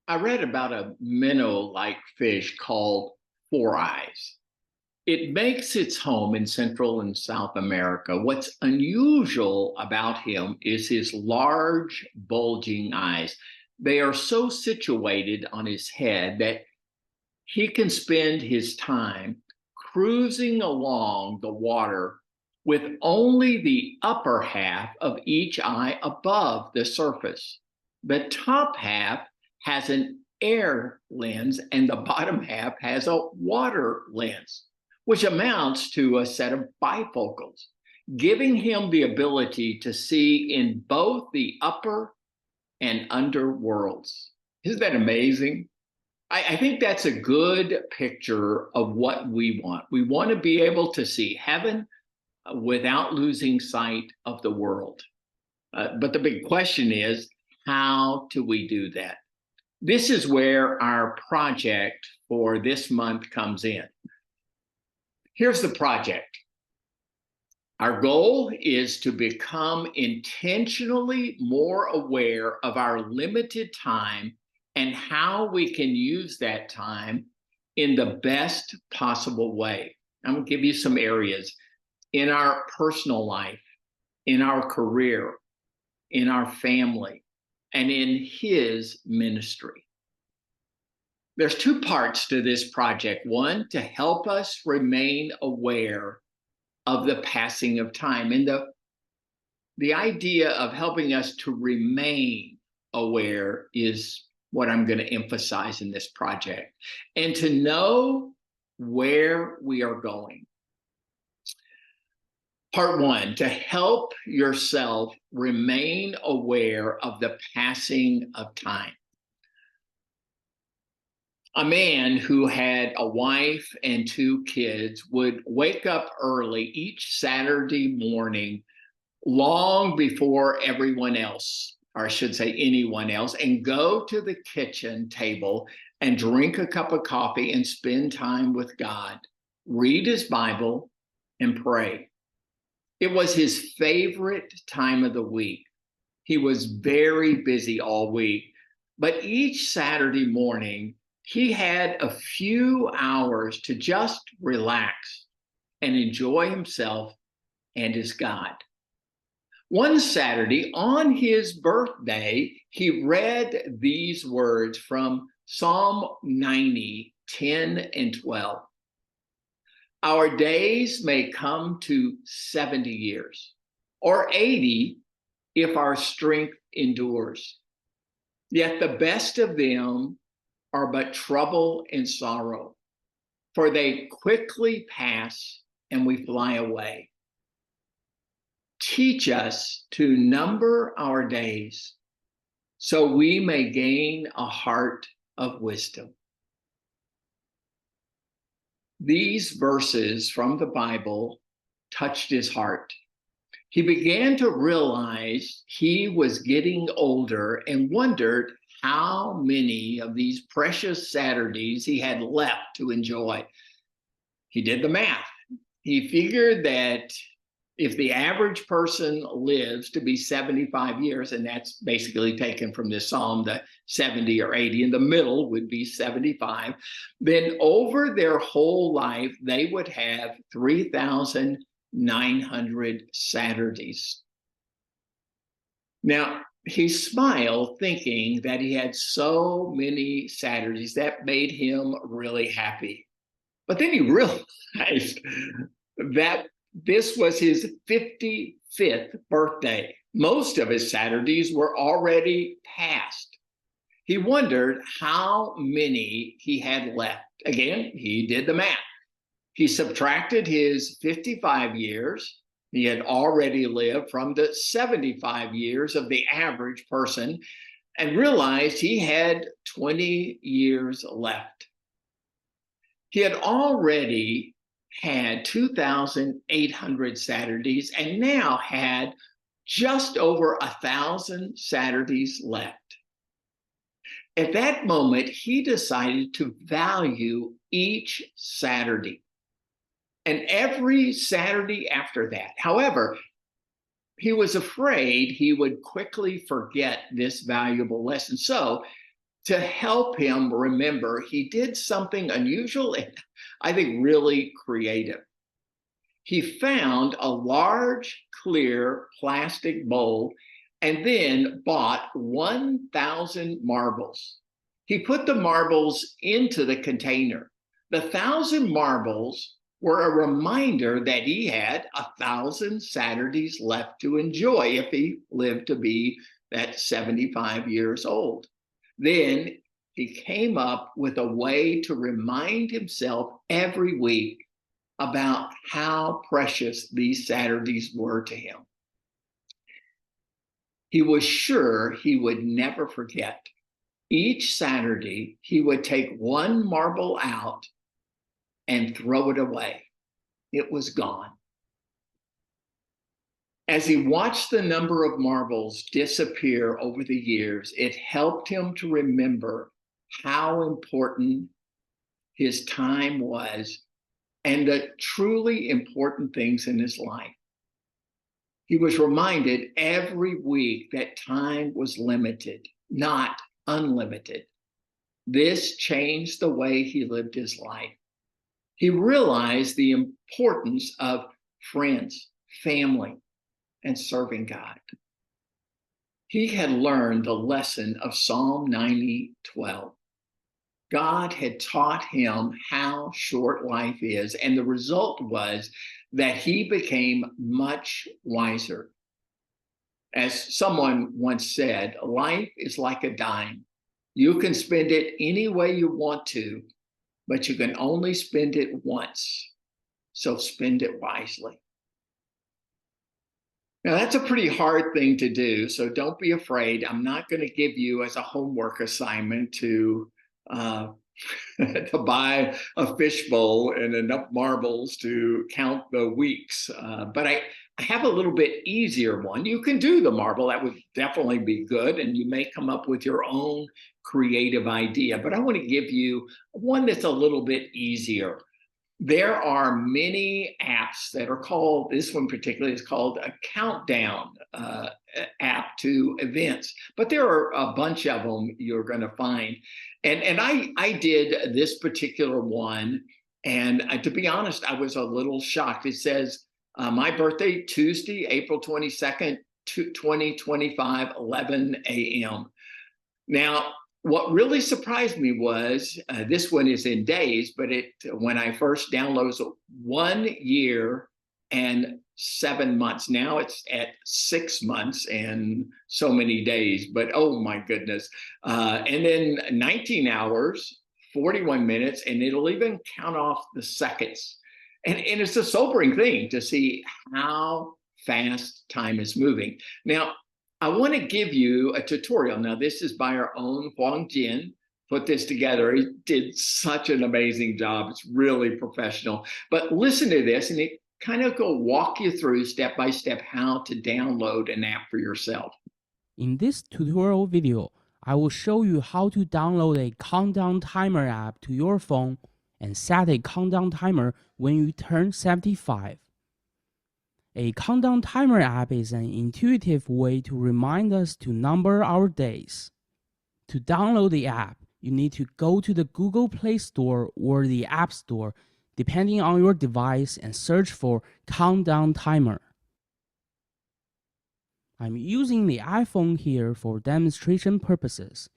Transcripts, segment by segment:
I read about a minnow-like fish called four eyes. It makes its home in Central and South America. What's unusual about him is his large, bulging eyes. They are so situated on his head that he can spend his time cruising along the water with only the upper half of each eye above the surface. The top half has an air lens, and the bottom half has a water lens, which amounts to a set of bifocals, giving him the ability to see in both the upper and under worlds. Isn't that amazing? I think that's a good picture of what we want. We want to be able to see heaven without losing sight of the world. But the big question is, how do we do that? This is where our project for this month comes in. Here's the project. Our goal is to become intentionally more aware of our limited time and how we can use that time in the best possible way. I'm going to give you some areas in our personal life, in our career, in our family, and in his ministry. There's two parts to this project. One, to help us remain aware of the passing of time. And the idea of helping us to remain aware is what I'm going to emphasize in this project. And to know where we are going. Part one, to help yourself remain aware of the passing of time. A man who had a wife and two kids would wake up early each Saturday morning, long before everyone else, or I should say anyone else, and go to the kitchen table and drink a cup of coffee and spend time with God, read his Bible, and pray. It was his favorite time of the week. He was very busy all week, but each Saturday morning, he had a few hours to just relax and enjoy himself and his God. One Saturday, on his birthday, he read these words from Psalm 90, 10 and 12. Our days may come to 70 years, or 80 if our strength endures. Yet the best of them are but trouble and sorrow, for they quickly pass and we fly away. Teach us to number our days so we may gain a heart of wisdom. These verses from the Bible touched his heart. He began to realize he was getting older and wondered how many of these precious Saturdays he had left to enjoy. He did the math. He figured that if the average person lives to be 75 years, and that's basically taken from this psalm, the 70 or 80 in the middle would be 75, then over their whole life, they would have 3,900 Saturdays. Now, he smiled thinking that he had so many Saturdays that made him really happy. But then he realized that this was his 55th birthday. Most of his Saturdays were already past. He wondered how many he had left. Again, he did the math. He subtracted his 55 years he had already lived from the 75 years of the average person and realized he had 20 years left. He had already had 2,800 Saturdays and now had just over 1,000 Saturdays left. At that moment, he decided to value each Saturday and every Saturday after that. However, he was afraid he would quickly forget this valuable lesson. So To help him remember, he did something unusual and I think really creative. He found a large, clear plastic bowl and then bought 1,000 marbles. He put the marbles into the container. The 1,000 marbles were a reminder that he had 1,000 Saturdays left to enjoy if he lived to be that 75 years old. Then he came up with a way to remind himself every week about how precious these Saturdays were to him. He was sure he would never forget. Each Saturday, he would take one marble out and throw it away. It was gone. As he watched the number of marbles disappear over the years, it helped him to remember how important his time was and the truly important things in his life. He was reminded every week that time was limited, not unlimited. This changed the way he lived his life. He realized the importance of friends, family, and serving God. He had learned the lesson of Psalm 90:12. God had taught him how short life is, and the result was that he became much wiser. As someone once said, life is like a dime. You can spend it any way you want to, but you can only spend it once. So spend it wisely. Now, that's a pretty hard thing to do, so don't be afraid. I'm not going to give you as a homework assignment to to buy a fishbowl and enough marbles to count the weeks. But I have a little bit easier one. You can do the marble. That would definitely be good. And you may come up with your own creative idea. But I want to give you one that's a little bit easier. There are many apps that are called, this one particularly is called a countdown app to events, but there are a bunch of them you're going to find. And I did this particular one, and to be honest, I was a little shocked. It says, my birthday, Tuesday, April 22nd, 2025, 11 a.m. Now, what really surprised me was this one is in days, but when I first downloaded it, 1 year and 7 months. Now it's at 6 months and so many days, but oh my goodness. And then 19 hours, 41 minutes, and it'll even count off the seconds. And it's a sobering thing to see how fast time is moving. Now, I want to give you a tutorial. Now, this is by our own Huang Jin, put this together. He did such an amazing job. It's really professional. But listen to this, and it kind of go walk you through step by step how to download an app for yourself. In this tutorial video, I will show you how to download a countdown timer app to your phone and set a countdown timer when you turn 75. A countdown timer app is an intuitive way to remind us to number our days. To download the app, you need to go to the Google Play Store or the App Store, depending on your device, and search for Countdown Timer. I'm using the iPhone here for demonstration purposes.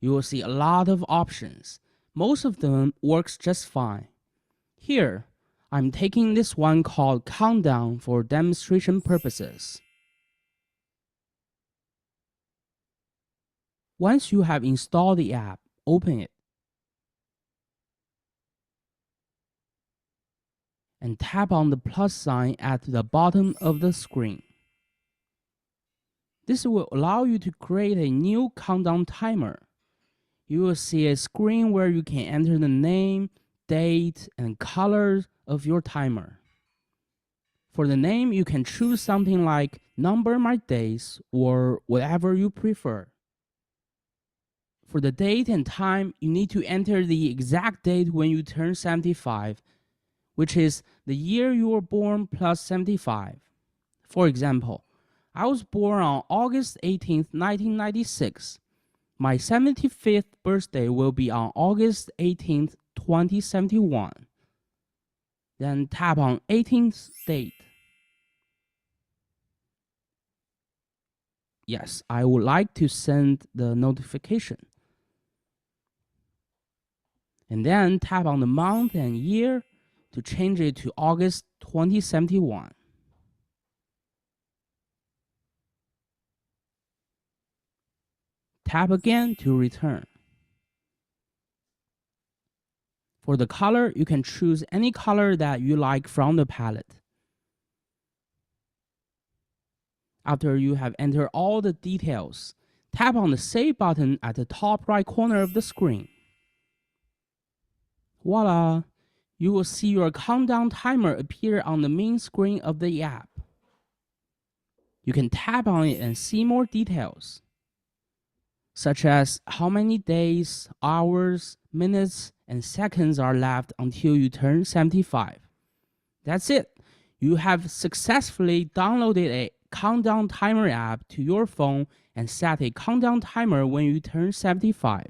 You will see a lot of options. Most of them works just fine. Here, I'm taking this one called Countdown for demonstration purposes. Once you have installed the app, open it and tap on the plus sign at the bottom of the screen. This will allow you to create a new countdown timer. You will see a screen where you can enter the name, date, and color of your timer. For the name, you can choose something like Number My Days or whatever you prefer. For the date and time, you need to enter the exact date when you turn 75, which is the year you were born plus 75. For example, I was born on August 18th, 1996. My 75th birthday will be on August 18th, 2071. Then tap on 18th date. Yes, I would like to send the notification. And then tap on the month and year to change it to August 2071. Tap again to return. For the color, you can choose any color that you like from the palette. After you have entered all the details, tap on the Save button at the top right corner of the screen. Voila! You will see your countdown timer appear on the main screen of the app. You can tap on it and see more details, such as how many days, hours, minutes, and seconds are left until you turn 75. That's it. You have successfully downloaded a countdown timer app to your phone and set a countdown timer when you turn 75.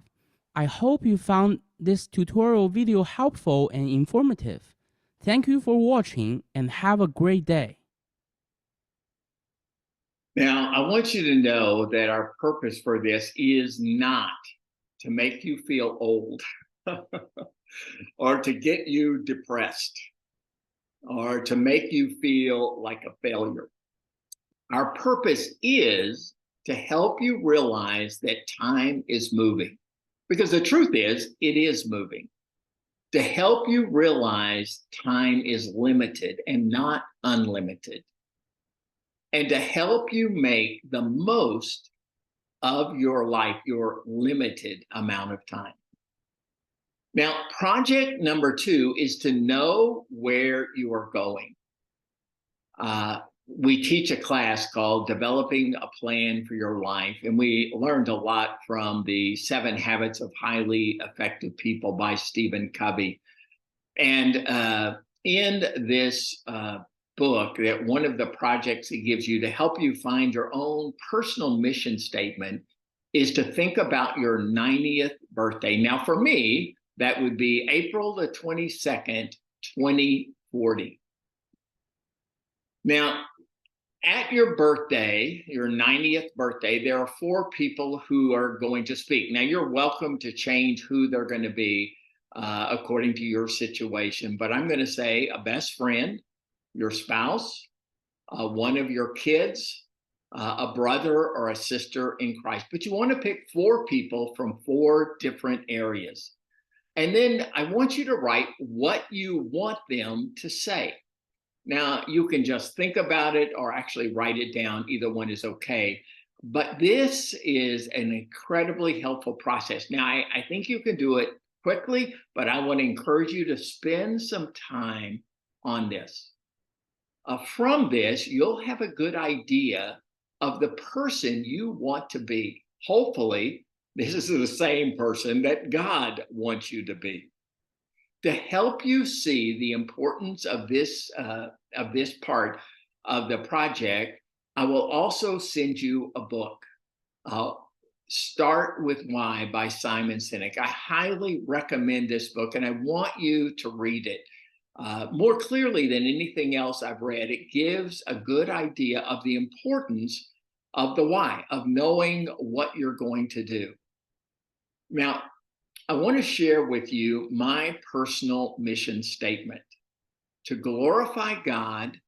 I hope you found this tutorial video helpful and informative. Thank you for watching and have a great day. Now, I want you to know that our purpose for this is not to make you feel old or to get you depressed or to make you feel like a failure. Our purpose is to help you realize that time is moving, because the truth is, it is moving. To help you realize time is limited and not unlimited, and to help you make the most of your life, your limited amount of time. Now, project number 2 is to know where you are going. We teach a class called Developing a Plan for Your Life, and we learned a lot from the 7 Habits of Highly Effective People by Stephen Covey. And in this book, that one of the projects it gives you to help you find your own personal mission statement is to think about your 90th birthday. Now, for me, that would be April the 22nd, 2040. Now, at your birthday, your 90th birthday, there are 4 people who are going to speak. Now, you're welcome to change who they're going to be according to your situation, but I'm going to say a best friend, your spouse, one of your kids, a brother or a sister in Christ. But you want to pick 4 people from 4 different areas. And then I want you to write what you want them to say. Now, you can just think about it or actually write it down. Either one is okay. But this is an incredibly helpful process. Now, I think you can do it quickly, but I want to encourage you to spend some time on this. From this, you'll have a good idea of the person you want to be. Hopefully, this is the same person that God wants you to be. To help you see the importance of this part of the project, I will also send you a book. Start with Why by Simon Sinek. I highly recommend this book, and I want you to read it. More clearly than anything else I've read, it gives a good idea of the importance of the why, of knowing what you're going to do. Now, I want to share with you my personal mission statement: to glorify God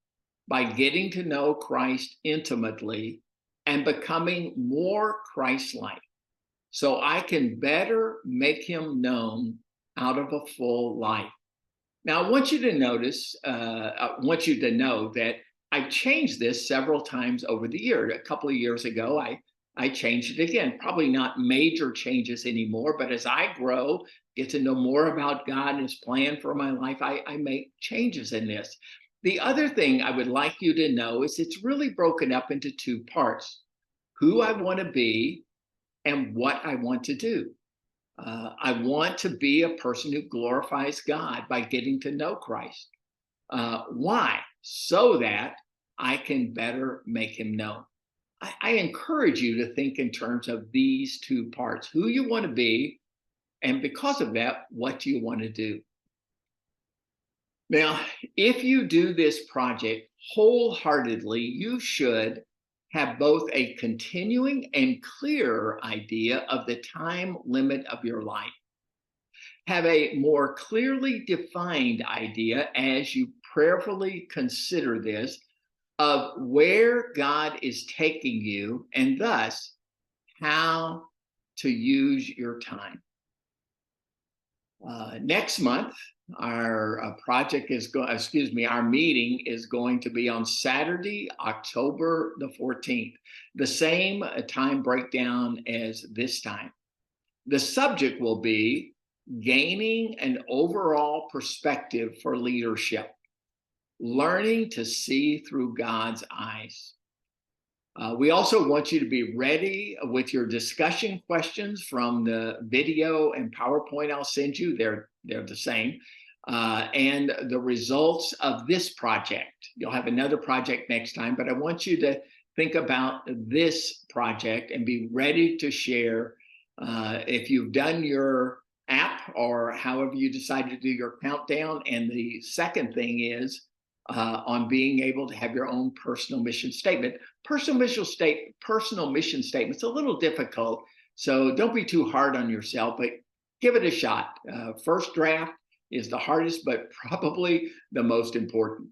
by getting to know Christ intimately and becoming more Christ-like, so I can better make him known out of a full life. Now, I want you to know that I've changed this several times over the year. A couple of years ago, I changed it again. Probably not major changes anymore, but as I grow, get to know more about God and his plan for my life, I make changes in this. The other thing I would like you to know is it's really broken up into 2 parts: who I want to be and what I want to do. I want to be a person who glorifies God by getting to know Christ. Why? So that I can better make him known. I encourage you to think in terms of these two parts: who you want to be, and because of that, what you want to do. Now, if you do this project wholeheartedly, you should have both a continuing and clear idea of the time limit of your life. Have a more clearly defined idea as you prayerfully consider this of where God is taking you and thus how to use your time. Next month, our project is going, excuse me, our meeting is going to be on Saturday, October the 14th, the same time breakdown as this time. The subject will be gaining an overall perspective for leadership, learning to see through God's eyes. We also want you to be ready with your discussion questions from the video and PowerPoint I'll send you. They're the same. And the results of this project. You'll have another project next time, but I want you to think about this project and be ready to share. If you've done your app or however you decide to do your countdown. And the second thing is on being able to have your own personal mission statement. Personal mission statement's a little difficult, so don't be too hard on yourself, but give it a shot. First draft is the hardest, but probably the most important.